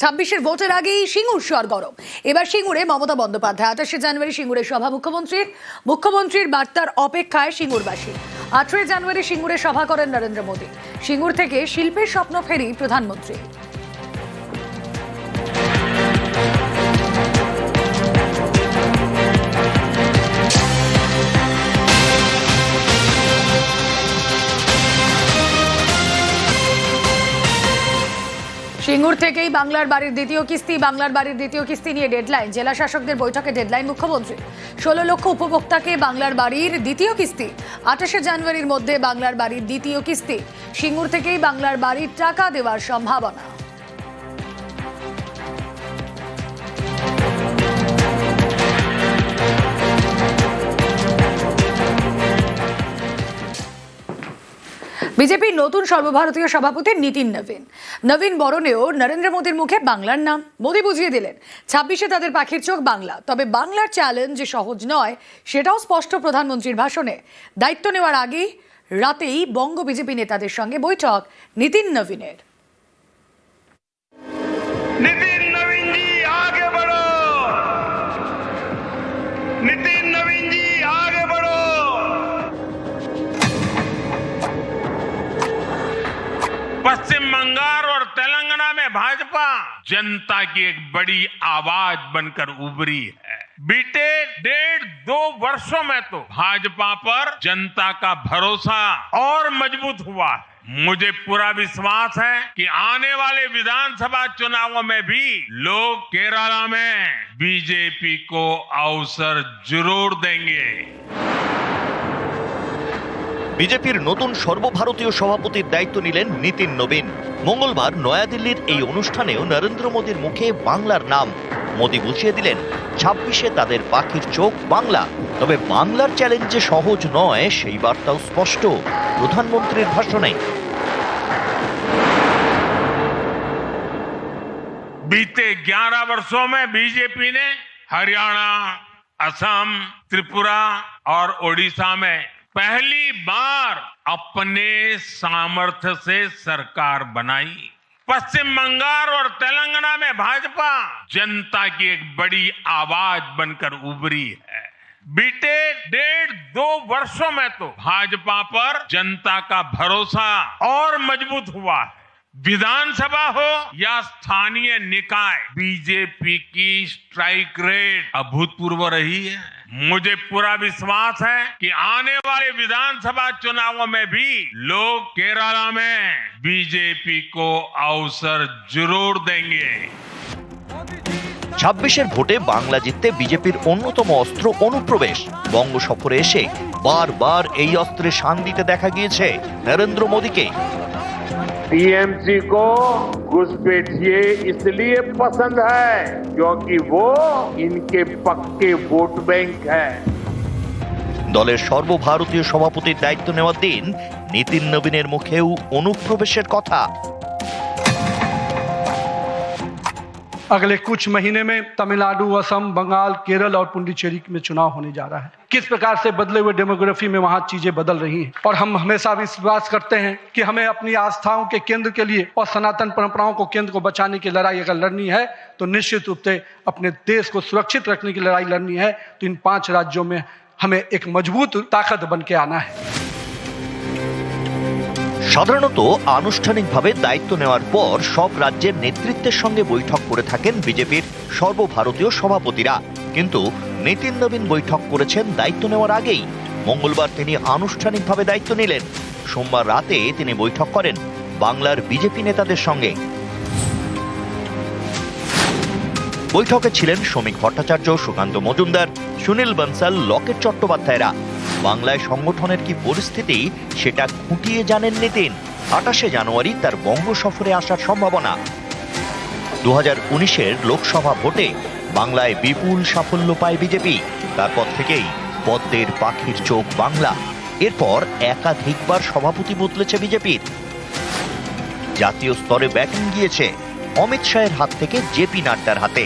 26-এর ভোটের আগেই সিঙ্গুর সরগরম। এবার সিঙ্গুরে মমতা বন্দ্যোপাধ্যায়। 28শে জানুয়ারি সিঙ্গুরে সভা মুখ্যমন্ত্রীর বার্তার অপেক্ষায় সিঙ্গুরবাসী। 18 জানুয়ারি সিঙ্গুরে সভা করেন নরেন্দ্র মোদী। সিঙ্গুর থেকে শিল্পের স্বপ্ন ফেরি প্রধানমন্ত্রী। সিঙ্গুর থেকেই বাংলার বাড়ির দ্বিতীয় কিস্তি নিয়ে ডেডলাইন। জেলা শাসকদের বৈঠকে ডেডলাইন মুখ্যমন্ত্রী। 16 লক্ষ উপভোক্তাকে বাংলার বাড়ির দ্বিতীয় কিস্তি। 28শে জানুয়ারির মধ্যে বাংলার বাড়ির দ্বিতীয় কিস্তি। সিঙ্গুর থেকেই বাংলার বাড়ির টাকা দেওয়ার সম্ভাবনা। বিজেপির নতুন সর্বভারতীয় সভাপতি নীতিন নবীন বরণেও নরেন্দ্র মোদীর মুখে বাংলার নাম। মোদী বুঝিয়ে দিলেন 26-এ তাদের পাখির চোখ বাংলা। তবে বাংলার চ্যালেঞ্জ যে সহজ নয় সেটাও স্পষ্ট প্রধানমন্ত্রীর ভাষণে। দায়িত্ব নেওয়ার আগেই রাতেই বঙ্গ বিজেপি নেতাদের সঙ্গে বৈঠক নীতিন নবীনের। नितिन नवीन जी आगे बढ़ो, नितिन नवीन जी आगे बढ़ो। पश्चिम बंगाल और तेलंगाना में भाजपा जनता की एक बड़ी आवाज बनकर उभरी है। बीते 1.5-2 वर्षों में तो भाजपा पर जनता का भरोसा और मजबूत हुआ है। मुझे पूरा विश्वास है कि आने वाले विधानसभा चुनावों में भी लोग केरला में बीजेपी को अवसर जरूर देंगे। বিজেপির নতুন সর্বভারতীয় সভাপতির দায়িত্ব নিলেন নীতিন নবীন। মঙ্গলবার নয়াদিল্লির এই অনুষ্ঠানেও নরেন্দ্র মোদীর মুখে বাংলার নাম। মোদী বুঝিয়ে দিলেন 26-এ তাদের পাখির চোখ বাংলা। তবে বাংলার চ্যালেঞ্জ যে সহজ নয় সেই বার্তাও স্পষ্ট প্রধানমন্ত্রীর ভাষণে। बीते 11 वर्षों में बीजेपी ने हरियाणा, असम, त्रिपुरा और ओडिशा में पहली बार अपने सामर्थ्य से सरकार बनाई। पश्चिम बंगाल और तेलंगाना में भाजपा जनता की एक बड़ी आवाज बनकर उभरी है। बीते 1.5-2 वर्षों में तो भाजपा पर जनता का भरोसा और मजबूत हुआ है। विधानसभा हो या स्थानीय निकाय, बीजेपी की स्ट्राइक रेट अभूतपूर्व रही है। मुझे पूरा विश्वास है कि आने वाले विधानसभा चुनावों में भी लोग केरला में बीजेपी को अवसर जरूर देंगे। 26-এর ভোটে বাংলা জিততে বিজেপির অন্যতম অস্ত্র অনুপ্রবেশ। বঙ্গ সফরে এসে বারবার এই অস্ত্রে শান দিতে দেখা গিয়েছে নরেন্দ্র মোদীকে। टीएमसी को घुसपैठिए इसलिए पसंद है क्योंकि वो इनके पक्के वोट बैंक है। দলের সর্বভারতীয় সভাপতির দায়িত্ব নেওয়ার দিন নীতিন নবীনের মুখেও অনুপ্রবেশের কথা। अगले कुछ महीने में तमिलनाडु, असम, बंगाल, केरल और पुडुचेरी में चुनाव होने जा रहा है। किस प्रकार से बदले हुए डेमोग्राफी में वहां चीजें बदल रही हैं और हम हमेशा विश्वास करते हैं कि हमें अपनी आस्थाओं के केंद्र के लिए और सनातन परंपराओं को केंद्र को बचाने की लड़ाई अगर लड़नी है तो निश्चित रूप से अपने देश को सुरक्षित रखने की लड़ाई लड़नी है तो इन 5 राज्यों में हमें एक मजबूत ताकत बन के आना है। সাধারণত আনুষ্ঠানিকভাবে দায়িত্ব নেওয়ার পর সব রাজ্যের নেতৃত্বের সঙ্গে বৈঠক করে থাকেন বিজেপির সর্বভারতীয় সভাপতিরা। কিন্তু নীতিন নবীন বৈঠক করেছেন দায়িত্ব নেওয়ার আগেই। মঙ্গলবার তিনি আনুষ্ঠানিকভাবে দায়িত্ব নিলেন। সোমবার রাতে তিনি বৈঠক করেন বাংলার বিজেপি নেতাদের সঙ্গে। বৈঠকে ছিলেন শ্রমিক ভট্টাচার্য, সুকান্ত মজুমদার, সুনীল বনসাল, লকেট চট্টোপাধ্যায়রা। বাংলায় সংগঠনের কি পরিস্থিতি সেটা খুঁটিয়ে জানেন নীতিন। 28শে জানুয়ারি তার বঙ্গ সফরে আসার সম্ভাবনা। 2019-এর লোকসভা ভোটে বাংলায় বিপুল সাফল্য পায় বিজেপি। তারপর থেকেই পদ্মের পাখির চোখ বাংলা। এরপর একাধিকবার সভাপতি বদলেছে বিজেপির। জাতীয় স্তরে ব্যাটিং গিয়েছে অমিত শাহের হাত থেকে জেপি নাড্ডার হাতে।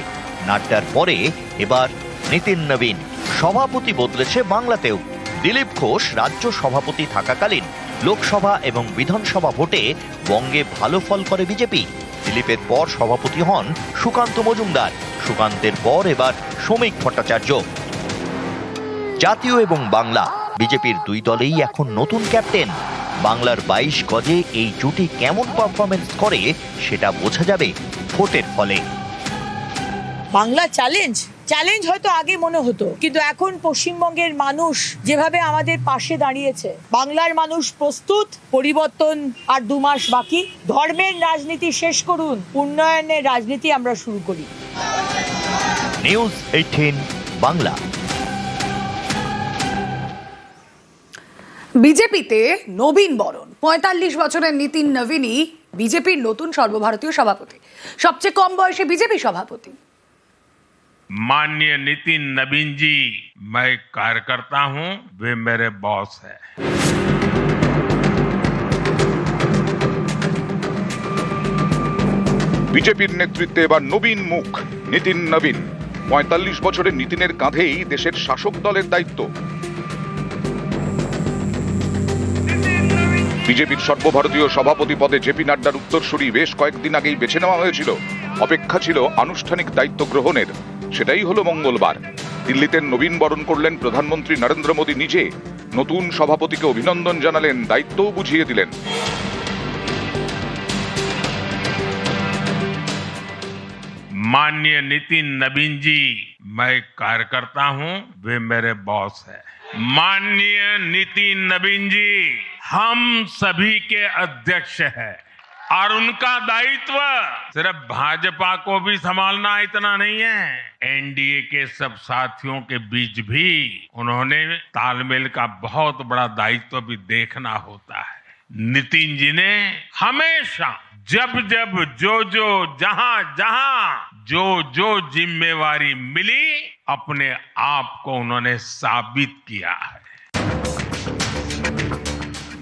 নাড্ডার পরে এবার নীতিন নবীন। সভাপতি বদলেছে বাংলাতেও। দিলীপ ঘোষ রাজ্য সভাপতি থাকাকালীন লোকসভা এবং বিধানসভা ভোটে বঙ্গে ভালো ফল করে বিজেপি। দিলীপের পর সভাপতি হন সুকান্ত মজুমদার, সুকান্তের পর এবার শ্রমিক ভট্টাচার্য। জাতীয় এবং বাংলা বিজেপির দুই দলেই এখন নতুন ক্যাপ্টেন। বাংলার 22 গজে এই জুটি কেমন পারফরমেন্স করে সেটা বোঝা যাবে ভোটের ফলে। বাংলা চ্যালেঞ্জ হয়তো আগে মনে হতো, কিন্তু এখন পশ্চিমবঙ্গের মানুষ যেভাবে আমাদের পাশে দাঁড়িয়েছে, বাংলার মানুষ প্রস্তুত। পরিবর্তন আর 2 মাস বাকি। ধর্মের রাজনীতি শেষ করুন, উন্নয়নের রাজনীতি আমরা শুরু করি। নিউজ 18 বাংলা। বিজেপিতে নবীন বরণ। 45 বছরের নীতিন নবীনই বিজেপির নতুন সর্বভারতীয় সভাপতি, সবচেয়ে কম বয়সে বিজেপি সভাপতি। माननीय नितिन नवीन जी, मैं कार्यकर्ता हूं, वे मेरे बॉस हैं। বিজেপির নেতৃত্বে এবার নবীন মুখ নিতিন নবীন। 45 বছরের নিতিনের কাঁধেই দেশের শাসক দলের দায়িত্ব। বিজেপির সর্বভারতীয় সভাপতি পদে জেপি নাড্ডার উত্তরসূরি বেশ কয়েকদিন আগেই বেছে নেওয়া হয়েছিল। অপেক্ষা ছিল আনুষ্ঠানিক দায়িত্ব গ্রহণের। সেটাই হলো মঙ্গলবার। দিল্লিতে নবীন বরণ করলেন প্রধানমন্ত্রী নরেন্দ্র মোদী নিজে। নতুন সভাপতিকে অভিনন্দন জানালেন, দায়িত্বও বুঝিয়ে দিলেন। माननीय नितिन नवीन जी, मैं कार्यकर्ता हूं, वे मेरे बॉस हैं। माननीय नितिन नवीन जी हम सभी के अध्यक्ष हैं और उनका दायित्व सिर्फ भाजपा को भी संभालना इतना नहीं है, एनडीए के सब साथियों के बीच भी उन्होंने तालमेल का बहुत बड़ा दायित्व भी देखना होता है। नितिन जी ने हमेशा जब जब जो जहां जहां जो जिम्मेवारी मिली, अपने आप को उन्होंने साबित किया है।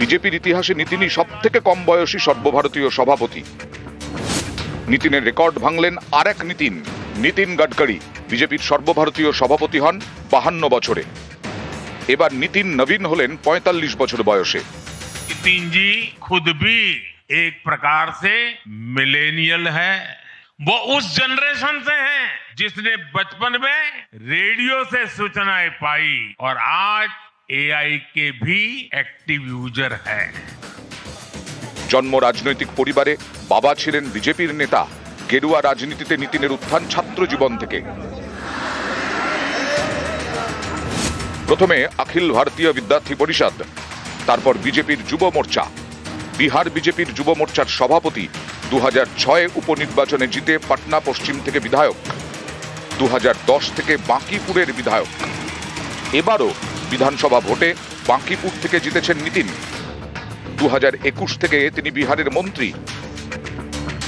বিজেপির ইতিহাসে নিতিনই সবথেকে কম বয়সী সর্বভারতীয় সভাপতি। নিতিনের রেকর্ড ভাঙলেন আর এক নিতিন, নিতিন গডকরি। বিজেপির সর্বভারতীয় সভাপতি হন 52 বছরে। এবার নিতিন নবীন হলেন 45 বছর বয়সে। नितिन जी खुद भी एक प्रकार से मिलेनियल है। वो उस जनरेशन से हैं जिसने बचपन में रेडियो से सूचनाएं पाई और आज एआई के भी एक्टिव यूजर है। জন্ম রাজনৈতিক পরিবারে, বাবা ছিলেন বিজেপির নেতা। গেরুয়া রাজনীতিতে নিতিনের উত্থান ছাত্র জীবন থেকে। প্রথমে অখিল ভারতীয় বিদ্যার্থী পরিষদ, তারপর বিজেপির যুব মোর্চা। বিহার বিজেপির যুব মোর্চার সভাপতি। 2006 উপনির্বাচনে জিতে পাটনা পশ্চিম থেকে বিধায়ক। 2010 থেকে বাঁকিপুরের বিধায়ক। এবারও বিধানসভা ভোটে বাঁকিপুর থেকে জিতেছেন নিতিন। 2021 থেকে তিনি বিহারের মন্ত্রী।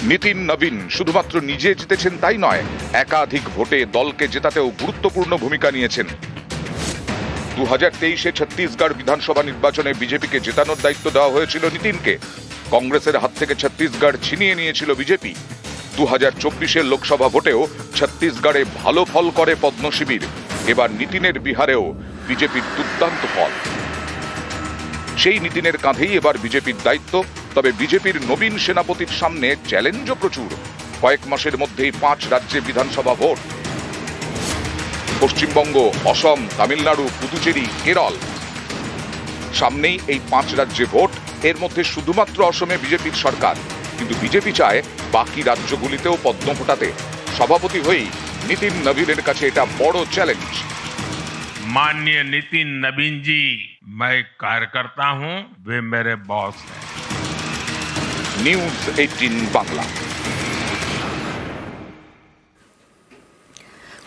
নিতিন নবীন শুধুমাত্র নিজে জিতেছেন তাই নয়, একাধিক ভোটে দলকে জেতাতেও গুরুত্বপূর্ণ ভূমিকা নিয়েছেন। 2023-এ ছত্তিশগড় বিধানসভা নির্বাচনে বিজেপিকে জেতানোর দায়িত্ব দেওয়া হয়েছিল নিতিনকে। কংগ্রেসের হাত থেকে ছত্তিশগড় ছিনিয়ে নিয়েছিল বিজেপি। 2024-এর লোকসভা ভোটেও ছত্তিশগড়ে ভালো ফল করে পদ্ম শিবির। এবার নিতিনের বিহারেও বিজেপির দুর্দান্ত ফল। সেই নিতিনের কাঁধেই এবার বিজেপির দায়িত্ব। তবে বিজেপির নবীন সেনাপতির সামনে চ্যালেঞ্জও প্রচুর। কয়েক মাসের মধ্যেই 5 রাজ্যে বিধানসভা ভোট। পশ্চিমবঙ্গ, অসম, তামিলনাড়ু, পুদুচেরি, কেরল। সামনেই এই 5 রাজ্যে ভোট। এর মধ্যে শুধুমাত্র অসমে বিজেপির সরকার, কিন্তু বিজেপি চায় বাকি রাজ্যগুলিতেও পদ্ম ফোটাতে। সভাপতি হয়েই নিতিন নবীনের কাছে এটা বড় চ্যালেঞ্জ। माननीय नितिन नवीन जी, मैं कार्यकर्ता हूं, वे मेरे बॉस हैं। নিউজ 18 বাংলা।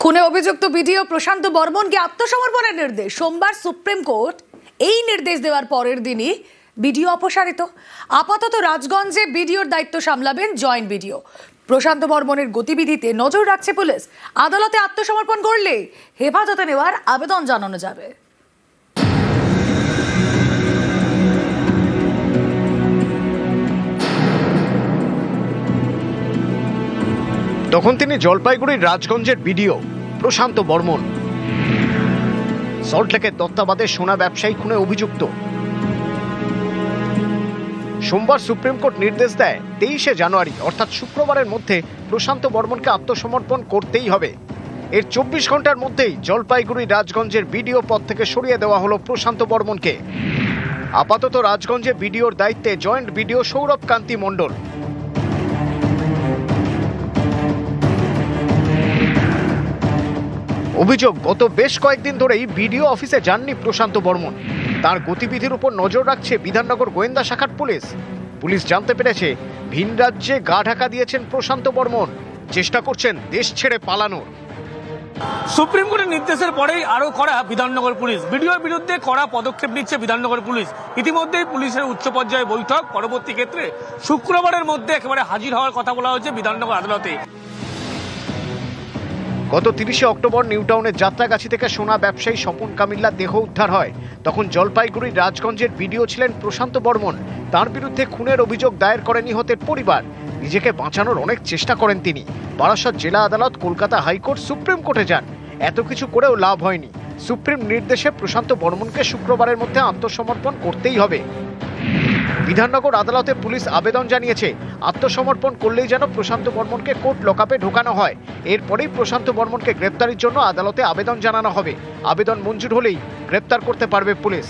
খুনে অভিযুক্ত বিডিও প্রশান্ত বর্মনকে আত্মসমর্পণের নির্দেশ। সোমবার সুপ্রিম কোর্ট এই নির্দেশ দেওয়ার পরের দিনই বিডিও অপসারিত। আপাতত রাজগঞ্জে বিডিওর দায়িত্ব সামলাবেন জয়েন্ট বিডিও। প্রশান্ত বর্মনের গতিবিধিতে নজর রাখছে পুলিশ। আদালতে আত্মসমর্পণ করলে হেফাজতে নেওয়ার আবেদন জানানো যাবে। তখন তিনি জলপাইগুড়ির রাজগঞ্জের বিডিও প্রশান্ত বর্মন। সল্টলেকের দত্তাবাদের সোনা ব্যবসায়ী খুনে অভিযুক্ত। সোমবার সুপ্রিম কোর্ট নির্দেশ দেয় 23শে জানুয়ারি অর্থাৎ শুক্রবারের মধ্যে প্রশান্ত বর্মনকে আত্মসমর্পণ করতেই হবে। এর 24 ঘন্টার মধ্যেই জলপাইগুড়ি রাজগঞ্জের বিডিও পদ থেকে সরিয়ে দেওয়া হলো প্রশান্ত বর্মনকে। আপাতত রাজগঞ্জে বিডিওর দায়িত্বে জয়েন্ট বিডিও সৌরভ কান্তি মণ্ডল। অভিযোগ, গত বেশ কয়েকদিন ধরেই বিডিও অফিসে যাননি প্রশান্ত বর্মন। তার গতিবিধির উপর নজর রাখছে বিধাননগর গোয়েন্দা শাখার পুলিশ। পুলিশ জানতে পেরেছে ভিন রাজ্যে গা ঢাকা দিয়েছেন প্রশান্ত বর্মন, চেষ্টা করছেন দেশ ছেড়ে পালানোর। সুপ্রিম কোর্টের নির্দেশের পরেই আরো কড়া বিধাননগর পুলিশ, বিডিওর বিরুদ্ধে কড়া পদক্ষেপ নিচ্ছে বিধাননগর পুলিশ। ইতিমধ্যেই পুলিশের উচ্চ পর্যায়ে বৈঠক, পরবর্তী ক্ষেত্রে শুক্রবারের মধ্যে একেবারে হাজির হওয়ার কথা বলা হয়েছে বিধাননগর আদালতে। গত 30শে অক্টোবর নিউটাউনের যাত্রাগাছি থেকে সোনা ব্যবসায়ী স্বপন কামিল্লার দেহ উদ্ধার হয়। তখন জলপাইগুড়ির রাজগঞ্জের বিডিও ছিলেন প্রশান্ত বর্মন। তার বিরুদ্ধে খুনের অভিযোগ দায়ের করে নিহতের পরিবার। নিজেকে বাঁচানোর অনেক চেষ্টা করেন তিনি। বারাসত জেলা আদালত, কলকাতা হাইকোর্ট, সুপ্রিম কোর্টে যান। এত কিছু করেও লাভ হয়নি। সুপ্রিম নির্দেশে প্রশান্ত বর্মনকে শুক্রবারের মধ্যে আত্মসমর্পণ করতেই হবে। বিধাননগর আদালতে পুলিশ আবেদন জানিয়েছে আত্মসমর্পণ করলেই যেন প্রশান্ত বর্মনকে কোর্ট লকআপে ঢোকানো হয়। এরপরেই প্রশান্ত বর্মনকে গ্রেপ্তারের জন্য আদালতে আবেদন জানানো হবে। আবেদন মঞ্জুর হলেই গ্রেপ্তার করতে পারবে পুলিশ।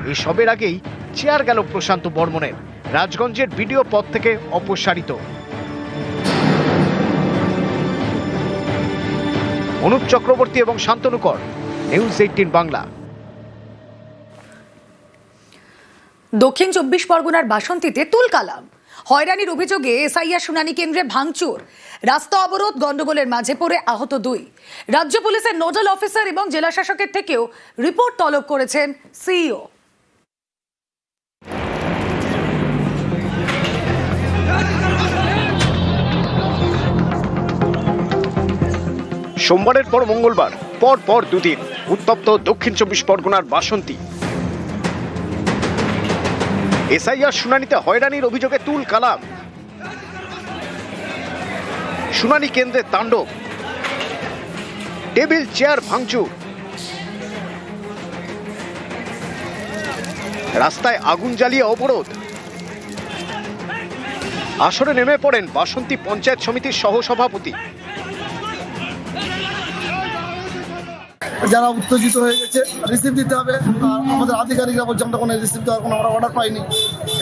এই সবের আগেই চেয়ার গেল প্রশান্ত বর্মনের, রাজগঞ্জের বিডিও পদ থেকে অপসারিত। অনুপ চক্রবর্তী এবং শান্তনু কর, নিউজ 18 বাংলা। দক্ষিণ 24 পরগনার বাসন্তীতে তুলকালাম। হয়রানির অভিযোগে এসআইআর শুনানি কেন্দ্রে ভাঙচুর, রাস্তা অবরোধ, গন্ডগোলের মাঝে পড়ে আহত 2। রাজ্য পুলিশের নোডাল অফিসার এবং জেলা শাসকের থেকেও রিপোর্ট তলব করেছেন সিইও। সোমবারের পর মঙ্গলবার পর দুদিন উত্তপ্ত দক্ষিণ 24 পরগনার বাসন্তী। এসআইআর শুনানিতে হয়রানির অভিযোগে তুলকালাম। শুনানি কেন্দ্রে তাণ্ডব, টেবিল চেয়ার ভাঙচুর, রাস্তায় আগুন জ্বালিয়ে অবরোধ। আসরে নেমে পড়েন বাসন্তী পঞ্চায়েত সমিতির সহসভাপতি। যারা উত্তেজিত হয়ে গেছে রিসিভ দিতে হবে, আর আমাদের আধিকারিকরা বলছে আমরা কোনো রিসিভ দেওয়ার কোনো আমরা অর্ডার পাইনি।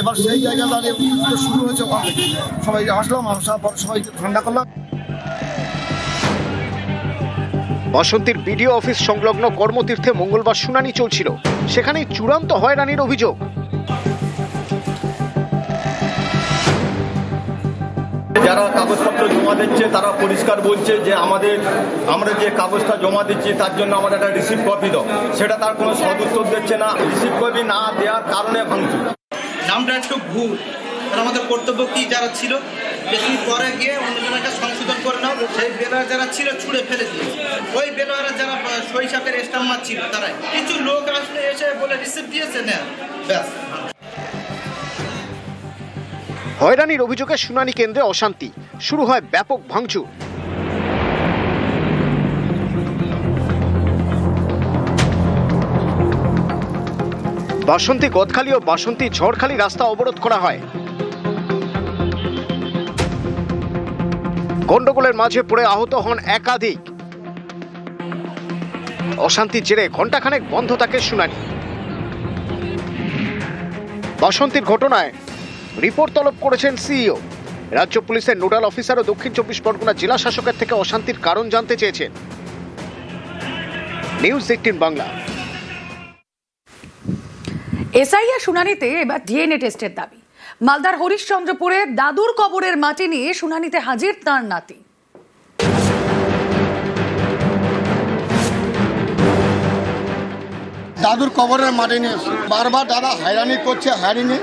এবার সেই জায়গায় দাঁড়িয়ে শুরু হয়েছে ওখান থেকে। সবাই আসলাম, আসার পর সবাইকে ঠান্ডা করলাম। বাসন্তীর বিডিও অফিস সংলগ্ন কর্মতীর্থে মঙ্গলবার শুনানি চলছিল। সেখানেই চূড়ান্ত হয়রানির অভিযোগ। যারা কাগজপত্র জমা দিচ্ছে তারা পরিষ্কার বলছে যে আমরা যে কাগজটা জমা দিচ্ছি তার জন্য আমাদের একটা রিসিপ্ট কপি দাও, সেটা তার কোনো সদুত্তর দিচ্ছে না। রিসিপ্ট কপি না দেওয়ার কারণে ভাঙচুর। নামটা একটু ভুল, আমাদের কর্তব্য কি যারা ছিল বেশি পরে গিয়ে অন্যজনকে সংশোধন করে নাও। সেই বেলার যারা ছিল ছুঁড়ে ফেলে দিয়েছে। ওই বেলারা যারা সরিষাপের স্টাম্প মারছিল তারাই কিছু লোক আসলে এসে বলে রিসিপ্ট দিয়েছে না, ব্যাস। হয়রানির অভিযোগে শুনানি কেন্দ্রে অশান্তি, শুরু হয় ব্যাপক ভাঙচুর। বাসন্তী গদখালি ও বাসন্তী ঝড়খালি রাস্তা অবরোধ করা হয়। গন্ডগোলের মাঝে পড়ে আহত হন একাধিক। অশান্তির জেরে ঘণ্টাখানেক বন্ধ থাকে শুনানি। বাসন্তীর ঘটনায় রিপোর্ট তলব করেছেন সিইও। রাজ্য পুলিশের নোডাল অফিসার ও দক্ষিণ 24 পরগনা জেলা শাসকের থেকে অশান্তির কারণ জানতে চেয়েছেন। নিউজ 18 বাংলা। এসআইআর শুনানিতে এবার ডিএনএ টেস্টের দাবি। মালদার হরিশ্চন্দ্রপুরে দাদুর কবরের মাটি নিয়ে শুনানিতে হাজির তাঁর নাতি। দাদুর কবরের মাটি নিয়ে বারবার দাদা হয়রানি করছে, হয়রানি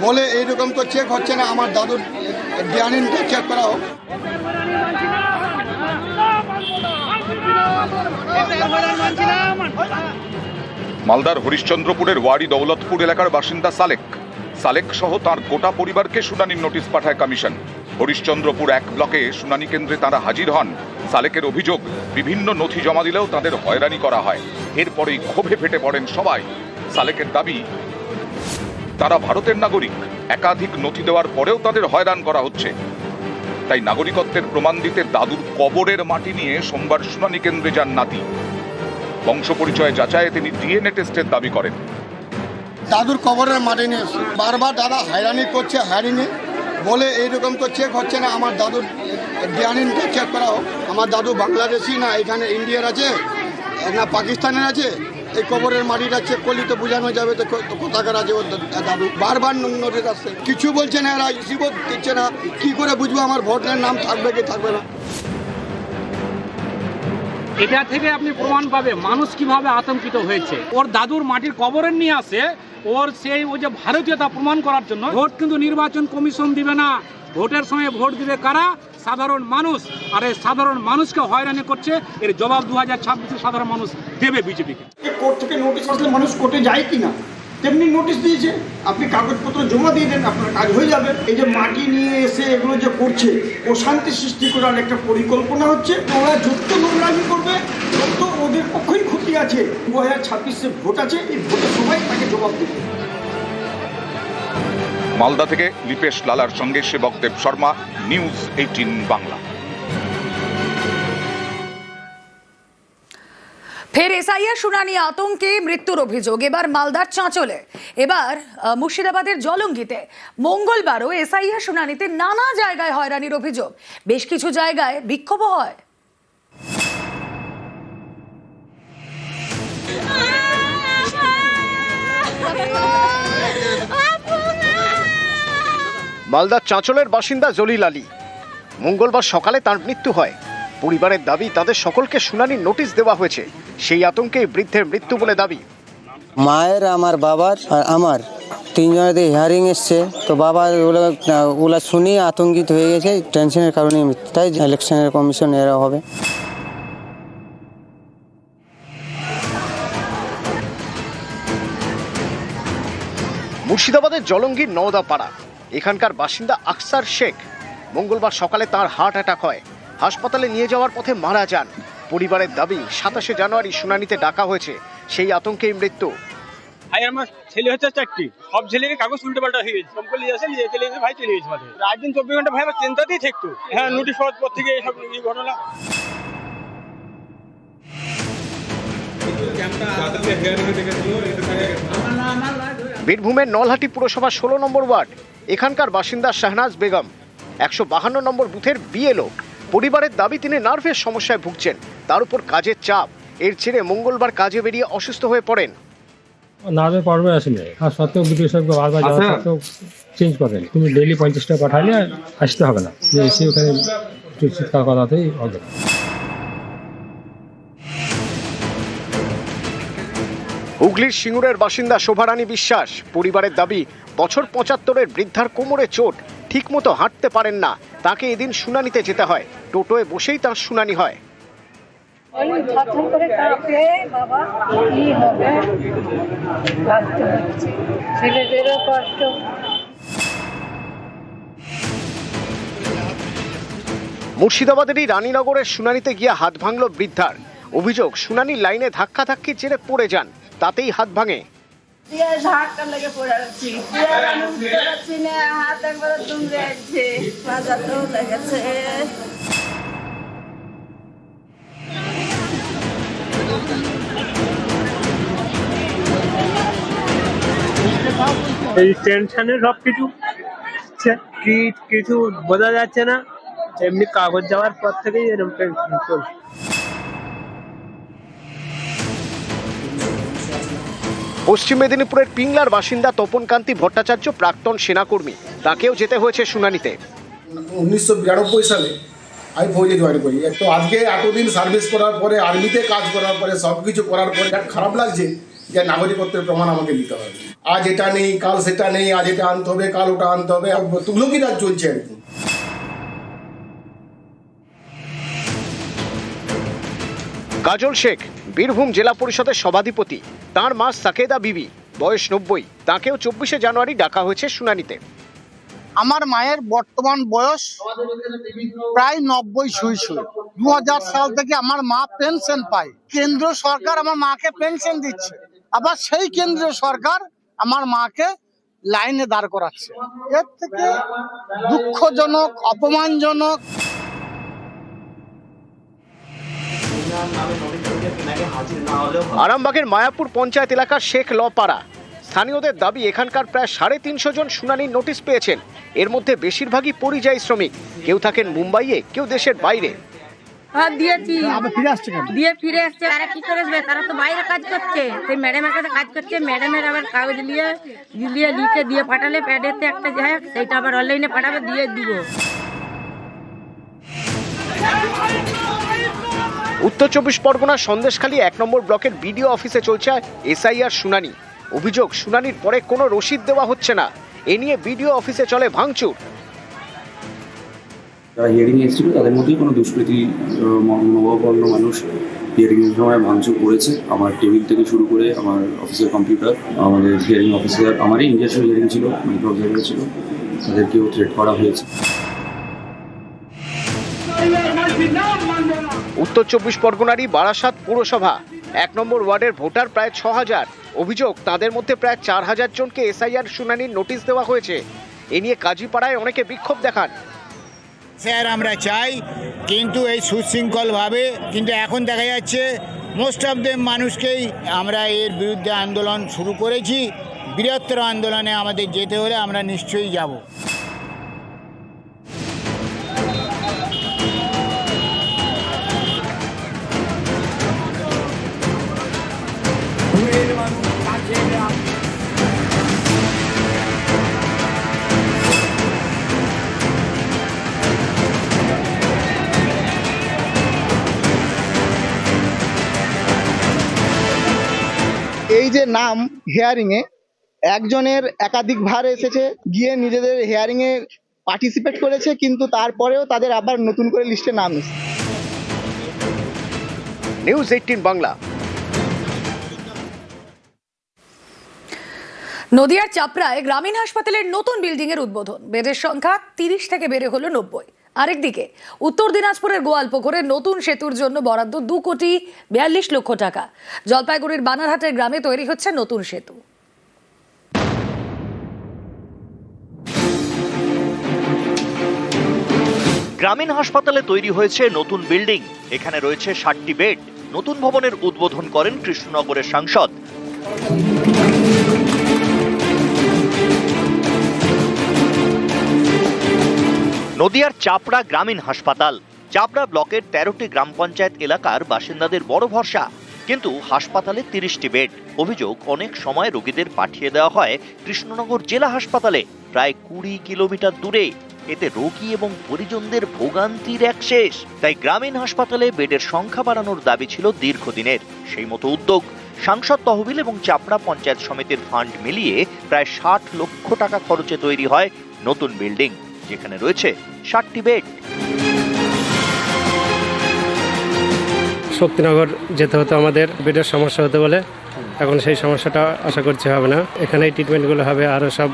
বলে এইরকম তো চেক হচ্ছে না, আমার দাদুর ডিএনএটা চেক করা হোক। মালদার হরিশ্চন্দ্রপুরের ওয়ারি দৌলতপুর এলাকার বাসিন্দা সালেক সহ তার গোটা পরিবারকে শুনানির নোটিশ পাঠায় কমিশন। হরিশ্চন্দ্রপুর 1 ব্লকে শুনানি কেন্দ্রে তারা হাজির হন। সালেকের অভিযোগ, বিভিন্ন নথি জমা দিলেও তাদের হয়রানি করা হয়। এরপরেই ক্ষোভে ফেটে পড়েন সবাই। সালেকের দাবি, তারা ভারতের নাগরিক, একাধিক নথি দেওয়ার পরেও তাদের হয়রান করা হচ্ছে। তাই নাগরিকত্বের প্রমাণ দিতে দাদুর কবরের মাটি নিয়ে সোমবার শুনানি কেন্দ্রে যান নাতি। বংশ পরিচয় যাচাইয়ে তিনি ডিএনএ টেস্টের দাবি করেন। দাদুর কবরের মাটি নিয়ে বারবার দাদা হয়রানি করছে, হয়রানি বলে এইরকম তো চেক হচ্ছে না। আমার দাদুর ডিএনএটা চেক করা হোক। আমার দাদু বাংলাদেশি না এখানে ইন্ডিয়ার আছে না পাকিস্তানের আছে। এই কবরের মাটিটা চেক করলে তো বোঝানো যাবে তো কোথাকার আছে ওর দাদু। বারবার নোটিশ আসছে, কিছু বলছে না, এরা রিসিভও দিচ্ছে না। কি করে বুঝবো আমার ভোটের নাম থাকবে কি থাকবে না? এটা থেকে আপনি প্রমাণ পাবে মানুষ কিভাবে আতঙ্কিত হয়েছে। ওর দাদুর মাটির কবরে নিয়ে আসে ওর সেই ওই যে ভারতীয়তা প্রমাণ করার জন্য। ভোট কিন্তু নির্বাচন কমিশন দিবে না, ভোটের সময় ভোট দিবে কারা? সাধারণ মানুষ। আর এই সাধারণ মানুষকে হয়রানি করছে, এর জবাব 2026 সাধারণ মানুষ দেবে বিজেপিকে। কোর্ট থেকে নোটিশ আসলে মানুষ কোর্টে যায় কিনা, তেমনি নোটিশ দিয়েছে, আপনি কাগজপত্র জমা দিয়ে দেন, আপনার কাজ হয়ে যাবে। এই যে মাটি নিয়ে এসে এগুলো যে করছে, অশান্তি সৃষ্টি করার একটা পরিকল্পনা হচ্ছে। ওরা যত নোংরামি করবে তত ওদের পক্ষেই ক্ষতি আছে। 2026 ভোট আছে, এই ভোটের সময় তাকে জবাব দেবে। মালদা থেকে লিপেশ লালার সঙ্গে সেবকদেব শর্মা, নিউজ 18 বাংলা। ফের এসআইআর শুনানি আতঙ্কে মৃত্যুর অভিযোগ এবার মালদার চাঁচলে, এবার মুর্শিদাবাদের জলঙ্গিতে। মঙ্গলবারও এসআইআর শুনানিতে নানা জায়গায় হয়রানির অভিযোগ, বেশ কিছু জায়গায় বিক্ষোভ হয়। মালদার চাঁচলের বাসিন্দা জলিল আলী। মঙ্গলবার সকালে তার মৃত্যু হয়। পরিবারের দাবি তাদের সকলকে শুনানির নোটিশ দেওয়া হয়েছে। সেই আতঙ্কে বৃদ্ধের মৃত্যু বলে দাবি। মায়ের, আমার বাবার আর আমার তিনজনের হিয়ারিং এসছে, তো বাবা ওগুলো শুনি আতঙ্কিত হয়ে গেছে। টেনশনের কারণে তাই ইলেকশনের কমিশন এরা হবে। মুর্শিদাবাদের জলঙ্গির নওদাপাড়া এখানকার বাসিন্দা আকসার শেখ। মঙ্গলবার সকালে তার হার্ট অ্যাটাক হয়, হাসপাতালে নিয়ে যাওয়ার পথে মারা যান। পরিবারের দাবি 27 জানুয়ারি শুনানিতে ডাকা হয়েছে, সেই আতঙ্কেই মৃত্যু। ভাই আমার ছেলে হচ্ছে 4টি, সব ছেলেকে কাগজ উল্টে পাল্টা হয়ে গেছে। সম্পূর্ণ আসে নিয়ে চলে গেছে, ভাই চলে গেছে মাঠে। রাত দিন 24 ঘন্টা ভাই আমার চিন্তাতেই থাকতো। হ্যাঁ, নোটিশ পাওয়ার পর থেকে এইসব ঘটনা। বীরভূমের নলহাটি পুরসভা 16 নম্বর ওয়ার্ড এখানকার বাসিন্দা শাহনাজ বেগম। 152 নম্বর বুথের বিএলও। পরিবারের দাবি তিনি নার্ভের সমস্যায় ভুগছেন, তার উপর কাজের চাপ। এর জেরে মঙ্গলবার কাজে বেরিয়ে অসুস্থ হয়ে পড়েন। নার্ভের প্রবলেম আসেনি, আর সত্ত্বেও বিডিও সাহেবকে বারবার যাওয়া সত্ত্বেও চেঞ্জ করেন। তুমি ডেইলি 50 টাকা পাঠালে আসতে হবে না, এসে ওখানে চিকিৎসা করাতেই হবে। হুগলির সিঙ্গুরের বাসিন্দা শোভারানী বিশ্বাস। পরিবারের দাবি বছর 75-এর বৃদ্ধার কোমরে চোট, ঠিকমতো হাঁটতে পারেন না। তাকে এদিন শুনানিতে যেতে হয়, টোটোয় বসেই তার শুনানি হয়। মুর্শিদাবাদেরই রানীনগরের শুনানিতে গিয়ে হাত ভাঙল বৃদ্ধার। অভিযোগ শুনানির লাইনে ধাক্কাধাক্কির জেরে পড়ে যান, তাতেই হাত ভাঙে। এই টেনশনে সবকিছু কিছু বোঝা যাচ্ছে না, এমনি কাগজ যাওয়ার পর থেকেই এরকম টেনশন চলছে। পশ্চিম মেদিনীপুরের পিংলার বাসিন্দা তপনকান্তি ভট্টাচার্য প্রাক্তন সেনাকর্মী, তাকেও যেতে হয়েছে শুনানিতে। 1992 সালে আমি ফৌজে জয়েন করি। তো আজকে এতদিন সার্ভিস করার পরে, আর্মিতে কাজ করার পরে, সব কিছু করার পরে খারাপ লাগছে যে নাগরিকত্বের প্রমাণ আমাকে দিতে হবে। আজ এটা নেই, কাল সেটা নেই, আজ এটা আনতে হবে, কাল ওটা আনতে হবে, তুগলকি রাজ চলছে আর কি। কাজল শেখ বীরভূম জেলা পরিষদের সভাধিপতি। তার মা সাকেদা বিবি, বয়স 90। তাকেও 24 জানুয়ারি ডাকা হয়েছে শুনানিতে। আমার মায়ের বর্তমান বয়স প্রায় 90 ছুঁই। 2000 সাল থেকে আমার মা পেনশন পায়। কেন্দ্র সরকার আমার মাকে পেনশন দিচ্ছে, আবার সেই কেন্দ্রীয় সরকার আমার মাকে লাইনে দাঁড় করাচ্ছে। এর থেকে দুঃখজনক, অপমানজনক। আরামবাগের মায়াপুর পঞ্চায়েত এলাকার শেখ লপাড়া স্থানীয়দের দাবি এখানকার প্রায় 350 জন শুনানির নোটিশ পেয়েছেন। এর মধ্যে বেশিরভাগই পরিযায়ী শ্রমিক, কেউ থাকেন মুম্বাইয়ে, কেউ দেশের বাইরে। দিয়ে ফিরে আসছে, তারা কি করে আসবে? তারা তো বাইরে কাজ করছে, সেই ম্যাডামের কাছে কাজ করছে। ম্যাডামের আবার কাগজ লিখে দিয়ে পাঠালে প্যাডেতে একটা যায়, সেইটা আবার অনলাইনে পাঠাবে, দিয়ে দিব। উত্তর 24 পরগনার সন্দেশখালী 1 নম্বর ব্লকের বিডিও অফিসে চলছে এসআইআর শুনানি। অভিযোগ, শুনানির পরে কোনো রসিদ দেওয়া হচ্ছে না। এ নিয়ে বিডিও অফিসে চলে ভাঙচুর। যারা হিয়ারিং এসেছিল তাদের মধ্যেই কোনো দুষ্কৃতী মনোভাবাপন্ন মানুষ হিয়ারিং এর সময় ভাঙচুর করেছে। আমার টেবিল থেকে শুরু করে আমার অফিসের কম্পিউটার, আমাদের হিয়ারিং অফিসার, আমারই নিজস্ব হিয়ারিং ছিল, মাইক্রো অবজারভার ছিল, তাদেরকেও থ্রেট করা হয়েছে। উত্তর 24 পরগনারই বারাসাত পৌরসভা 1 নম্বর ওয়ার্ডের ভোটার প্রায় 6000। অভিযোগ, তাদের মধ্যে প্রায় 4000 জনকে এসআইআর শুনানির নোটিশ দেওয়া হয়েছে। এ নিয়ে কাজীপাড়ায় অনেকে বিক্ষোভ দেখান। স্যার আমরা চাই, কিন্তু এই সুশৃঙ্খলভাবে, কিন্তু এখন দেখা যাচ্ছে মোস্ট অফ দ্য মানুষকেই আমরা এর বিরুদ্ধে আন্দোলন শুরু করেছি। বৃহত্তর আন্দোলনে আমাদের যেতে হলে আমরা নিশ্চয়ই যাব। এই যে নাম হিয়ারিংয়ে, একজনের একাধিকবার এসেছে, গিয়ে নিজেদের হিয়ারিংয়ে পার্টিসিপেট করেছে, কিন্তু তারপরেও তাদের আবার নতুন করে লিস্টে নাম এসেছে। নিউজ 18 বাংলা। নদিয়ার চাপড়ায় গ্রামীণ হাসপাতালের নতুন বিল্ডিং এর উদ্বোধন। বেডের সংখ্যা 30 থেকে বেড়ে হলো 90। আরেকদিকে উত্তর দিনাজপুরের গোয়ালপুকুরে নতুন সেতুর জন্য বরাদ্দ 2,42 লক্ষ টাকা। জলপাইগুড়ির বানারহাটের গ্রামে তৈরি হচ্ছে নতুন সেতু। গ্রামীণ হাসপাতালে তৈরি হয়েছে নতুন বিল্ডিং। এখানে রয়েছে 60টি বেড। নতুন ভবনের উদ্বোধন করেন কৃষ্ণনগরের সাংসদ। নদিয়ার চাপড়া গ্রামীণ হাসপাতাল চাপড়া ব্লকের 13টি গ্রাম পঞ্চায়েত এলাকার বাসিন্দাদের বড় ভরসা। কিন্তু হাসপাতালে 30টি বেড। অভিযোগ, অনেক সময় রোগীদের পাঠিয়ে দেওয়া হয় কৃষ্ণনগর জেলা হাসপাতালে, প্রায় 20 কিলোমিটার দূরে। এতে রোগী এবং পরিজনদের ভোগান্তির এক শেষ। তাই গ্রামীণ হাসপাতালে বেডের সংখ্যা বাড়ানোর দাবি ছিল দীর্ঘদিনের। সেই মতো উদ্যোগ। সাংসদ তহবিল এবং চাপড়া পঞ্চায়েত সমিতির ফান্ড মিলিয়ে প্রায় 60 লক্ষ টাকা খরচে তৈরি হয় নতুন বিল্ডিং, যেখানে রয়েছে 60টি বেড। শক্তিনগর যেতে হতো আমাদের, বেডের সমস্যা হতে বলে। এখন সেই সমস্যাটা আশা করছি হবে না। এখানেই ট্রিটমেন্টগুলো হবে, আরও সব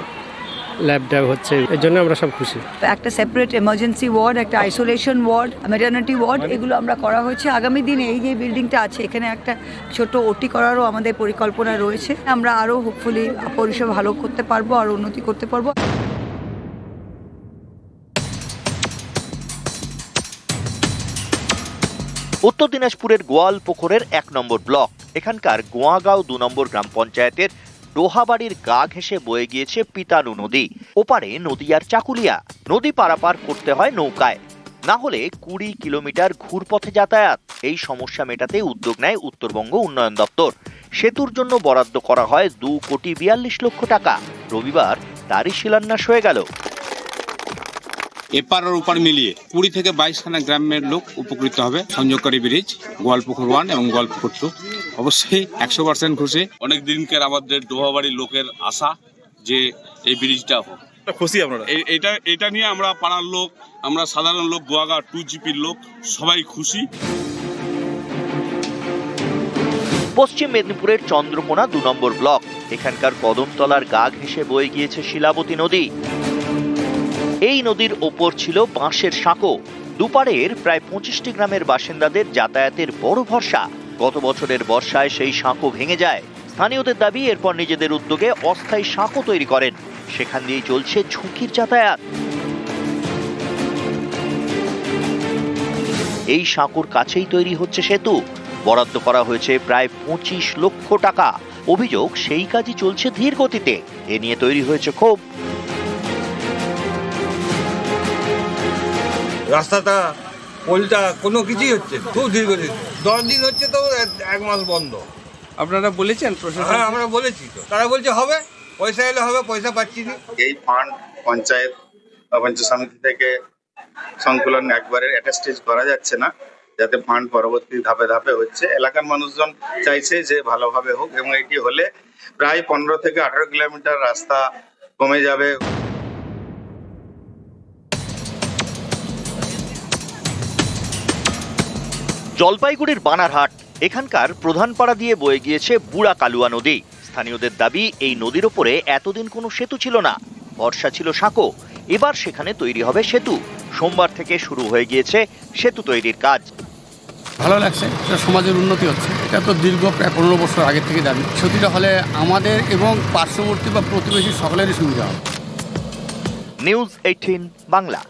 ল্যাব ট্যাব হচ্ছে, এর জন্য আমরা সব খুশি। একটা সেপারেট এমার্জেন্সি ওয়ার্ড, একটা আইসোলেশন ওয়ার্ড, ম্যাটারনিটি ওয়ার্ড, এগুলো আমরা করা হয়েছে। আগামী দিনে এই যে বিল্ডিংটা আছে, এখানে একটা ছোট ওটি করারও আমাদের পরিকল্পনা রয়েছে। আমরা আরও হোপফুলি পরিষেবা ভালো করতে পারবো, আরও উন্নতি করতে পারবো। উত্তর দিনাজপুরের গোয়ালপুকুরের 1 নম্বর ব্লক। এখানকার গোয়াগাঁও 2 নম্বর গ্রাম পঞ্চায়েতের ডোহাবাড়ির গা ঘেঁষে বয়ে গিয়েছে পিতানু নদী। ওপারে নদীয়ার চাকুলিয়া। নদী পারাপার করতে হয় নৌকায়, না হলে 20 কিলোমিটার ঘুরপথে যাতায়াত। এই সমস্যা মেটাতে উদ্যোগ নেয় উত্তরবঙ্গ উন্নয়ন দপ্তর। সেতুর জন্য বরাদ্দ করা হয় 2,42 লক্ষ টাকা। রবিবার তারই শিলান্যাস হয়ে গেল। এপার আর ওপার মিলিয়ে 20 থেকে 22খানা গ্রামের লোক উপকৃত হবে। সংযোগকারী ব্রিজ গোয়ালপুকুর 1 এবং গোয়ালপুকুর 2 অবশ্যই 100% খুশি। অনেক দিনকার আমাদের ডোহাবাড়ির লোকের আশা যে এই ব্রিজটা হোক। খুশি আপনারা? এটা নিয়ে আমরা পাড়ার লোক, আমরা সাধারণ লোক, গোয়াগা 2GPর লোক সবাই খুশি। পশ্চিম মেদিনীপুরের চন্দ্রকোনা 2 নম্বর ব্লক। এখানকার কদমতলার গা ঘেঁষে বয়ে গিয়েছে শিলাবতী নদী। এই নদীর ওপর ছিল বাঁশের সাঁকো। দুপাড়ের প্রায় 25টি গ্রামের বাসিন্দাদের যাতায়াতের বড় ভরসা। গত বছরের বর্ষায় সেই সাঁকো ভেঙে যায়। স্থানীয়দের দাবি, এরপর নিজেদের উদ্যোগে অস্থায়ী সাঁকো তৈরি করেন। সেখান দিয়েই চলছে ঝুঁকির যাতায়াত। এই সাঁকোর কাছেই তৈরি হচ্ছে সেতু, বরাদ্দ করা হয়েছে প্রায় 25 লক্ষ টাকা। অভিযোগ সেই কাজই চলছে ধীর গতিতে। এ নিয়ে তৈরি হয়েছে ক্ষোভ। রাস্তাটা পোলটা কোনো কিছুই হচ্ছে খুব দীর্ঘদিন, 10 দিন হচ্ছে তো 1 মাস বন্ধ। আপনারা বলেছেন প্রশাসন? হ্যাঁ, আমরা বলেছি তো, তারা বলছে হবে, পয়সা এলে হবে, পয়সা পাচ্ছি না। এই ফান্ড পঞ্চায়েত সমিতি থেকে সংকুলন একবারে অ্যাটাস্টেজ করা যাচ্ছে না, যাতে ফান্ড পরবর্তী ধাপে ধাপে হচ্ছে। এলাকার মানুষজন চাইছে যে ভালোভাবে হোক, এবং এটি হলে প্রায় 15 থেকে 18 কিলোমিটার রাস্তা কমে যাবে। জলপাইগুড়ির বানারহাট, এখানকার প্রধান পাড়া দিয়ে বয়ে গিয়েছে বুড়া কালুয়া নদী। স্থানীয়দের দাবি, এই নদীর ওপরে এতদিন কোনো সেতু ছিল না, বর্ষা ছিল সাঁকো। এবার সেখানে তৈরি হবে সেতু। সোমবার থেকে শুরু হয়ে গিয়েছে সেতু তৈরির কাজ। ভালো লাগছে, সমাজের উন্নতি হচ্ছে। এটা তো দীর্ঘ প্রায় 15 বছর আগে থেকে দাবি। সেতুটা হলে আমাদের এবং পার্শ্ববর্তী বা প্রতিবেশী সকলেরই সুবিধা হবে। নিউজ 18 বাংলা।